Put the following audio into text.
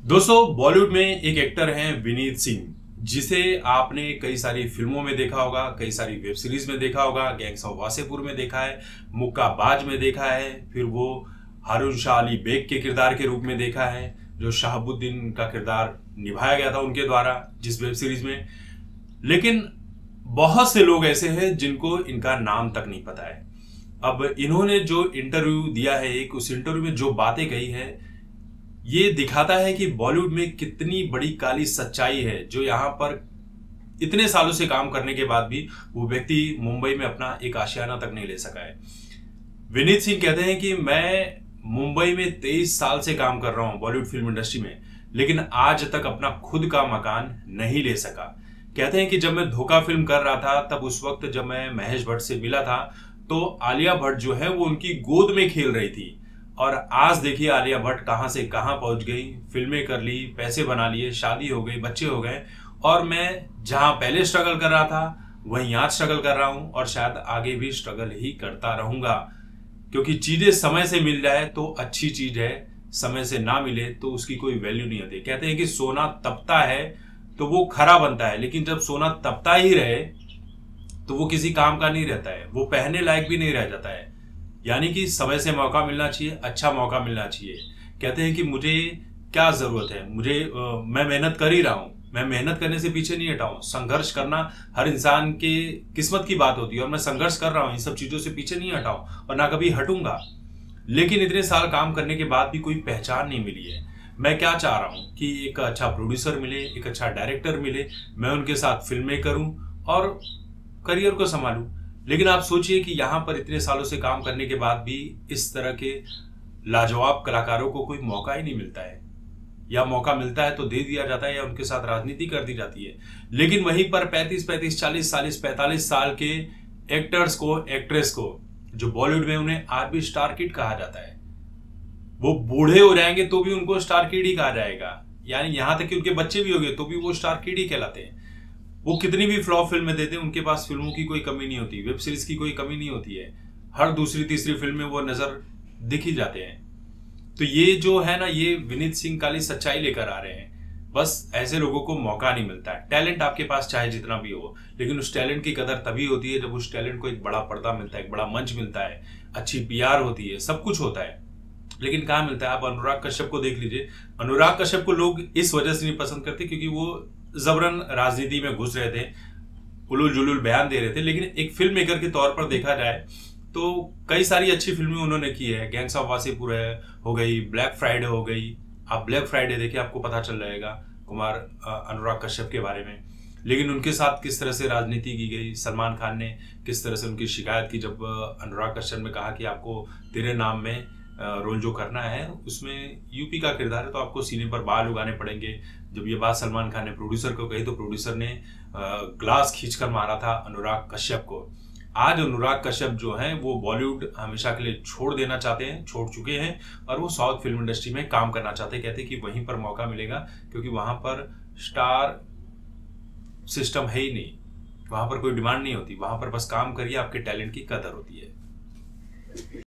दोस्तों, बॉलीवुड में एक एक्टर हैं विनीत सिंह, जिसे आपने कई सारी फिल्मों में देखा होगा, कई सारी वेब सीरीज में देखा होगा। गैंग्स ऑफ वासेपुर में देखा है, मुक्काबाज में देखा है, फिर वो हारून शाह अली बेग के किरदार के रूप में देखा है, जो शहाबुद्दीन का किरदार निभाया गया था उनके द्वारा जिस वेब सीरीज में। लेकिन बहुत से लोग ऐसे हैं जिनको इनका नाम तक नहीं पता है। अब इन्होंने जो इंटरव्यू दिया है, उस इंटरव्यू में जो बातें कही है, ये दिखाता है कि बॉलीवुड में कितनी बड़ी काली सच्चाई है, जो यहाँ पर इतने सालों से काम करने के बाद भी वो व्यक्ति मुंबई में अपना एक आशियाना तक नहीं ले सका है। विनीत सिंह कहते हैं कि मैं मुंबई में 23 साल से काम कर रहा हूं बॉलीवुड फिल्म इंडस्ट्री में, लेकिन आज तक अपना खुद का मकान नहीं ले सका। कहते हैं कि जब मैं धोखा फिल्म कर रहा था, तब उस वक्त जब मैं महेश भट्ट से मिला था, तो आलिया भट्ट जो है वो उनकी गोद में खेल रही थी। और आज देखिए आलिया भट्ट कहां से कहां पहुंच गई, फिल्में कर ली, पैसे बना लिए, शादी हो गई, बच्चे हो गए, और मैं जहां पहले स्ट्रगल कर रहा था वहीं आज स्ट्रगल कर रहा हूं, और शायद आगे भी स्ट्रगल ही करता रहूंगा। क्योंकि चीजें समय से मिल जाए तो अच्छी चीज है, समय से ना मिले तो उसकी कोई वैल्यू नहीं होती। कहते हैं कि सोना तपता है तो वो खरा बनता है, लेकिन जब सोना तपता ही रहे तो वो किसी काम का नहीं रहता है, वो पहनने लायक भी नहीं रह जाता है। यानी कि समय से मौका मिलना चाहिए, अच्छा मौका मिलना चाहिए। कहते हैं कि मुझे क्या जरूरत है, मैं मेहनत कर ही रहा हूं, मैं मेहनत करने से पीछे नहीं हटा हूं। संघर्ष करना हर इंसान के किस्मत की बात होती है, और मैं संघर्ष कर रहा हूं, इन सब चीजों से पीछे नहीं हटा हूं और ना कभी हटूंगा। लेकिन इतने साल काम करने के बाद भी कोई पहचान नहीं मिली है। मैं क्या चाह रहा हूं कि एक अच्छा प्रोड्यूसर मिले, एक अच्छा डायरेक्टर मिले, मैं उनके साथ फिल्में करूं और करियर को संभालूं। लेकिन आप सोचिए कि यहां पर इतने सालों से काम करने के बाद भी इस तरह के लाजवाब कलाकारों को कोई मौका ही नहीं मिलता है, या मौका मिलता है तो दे दिया जाता है, या उनके साथ राजनीति कर दी जाती है। लेकिन वहीं पर 35, 40, 45 साल के एक्टर्स को, एक्ट्रेस को, जो बॉलीवुड में उन्हें आज भी स्टार किड कहा जाता है, वो बूढ़े हो जाएंगे तो भी उनको स्टार किड ही कहा जाएगा। यानी यहां तक कि उनके बच्चे भी हो गए तो भी वो स्टार किड ही कहलाते हैं। वो कितनी भी फ्लॉप फिल्में देते हैं, उनके पास फिल्मों की कोई कमी नहीं होती, वेब सीरीज की कोई कमी नहीं होती है। हर दूसरी तीसरी फिल्म में वो नजर दिख ही जाते हैं। तो ये जो है ना, ये विनीत सिंह काली सच्चाई लेकर आ रहे हैं। बस ऐसे लोगों को मौका नहीं मिलता है। टैलेंट आपके पास चाहे जितना भी हो, लेकिन उस टैलेंट की कदर तभी होती है जब उस टैलेंट को एक बड़ा पर्दा मिलता है, एक बड़ा मंच मिलता है, अच्छी पीआर होती है, सब कुछ होता है। लेकिन कहाँ मिलता है? आप अनुराग कश्यप को देख लीजिए। अनुराग कश्यप को लोग इस वजह से नहीं पसंद करते क्योंकि वो जबरन राजनीति में घुस रहे थे, उलूल जुलूल बयान दे रहे थे। लेकिन एक फिल्म मेकर के तौर पर देखा जाए तो कई सारी अच्छी फिल्में उन्होंने की है। गैंग्स ऑफ वासेपुर हो गई, ब्लैक फ्राइडे हो गई। आप ब्लैक फ्राइडे देखिए, आपको पता चल जाएगा अनुराग कश्यप के बारे में। लेकिन उनके साथ किस तरह से राजनीति की गई, सलमान खान ने किस तरह से उनकी शिकायत की जब अनुराग कश्यप ने कहा कि आपको तेरे नाम में रोल जो करना है उसमें यूपी का किरदार है तो आपको सीने पर बाल उगाने पड़ेंगे। जब ये बात सलमान खान ने प्रोड्यूसर को कही तो प्रोड्यूसर ने ग्लास खींचकर मारा था अनुराग कश्यप को। आज अनुराग कश्यप जो हैं वो बॉलीवुड हमेशा के लिए छोड़ देना चाहते हैं, छोड़ चुके हैं, और वो साउथ फिल्म इंडस्ट्री में काम करना चाहते हैं। कहते हैं कि वहीं पर मौका मिलेगा, क्योंकि वहां पर स्टार सिस्टम है ही नहीं, वहां पर कोई डिमांड नहीं होती, वहां पर बस काम करिए, आपके टैलेंट की कदर होती है।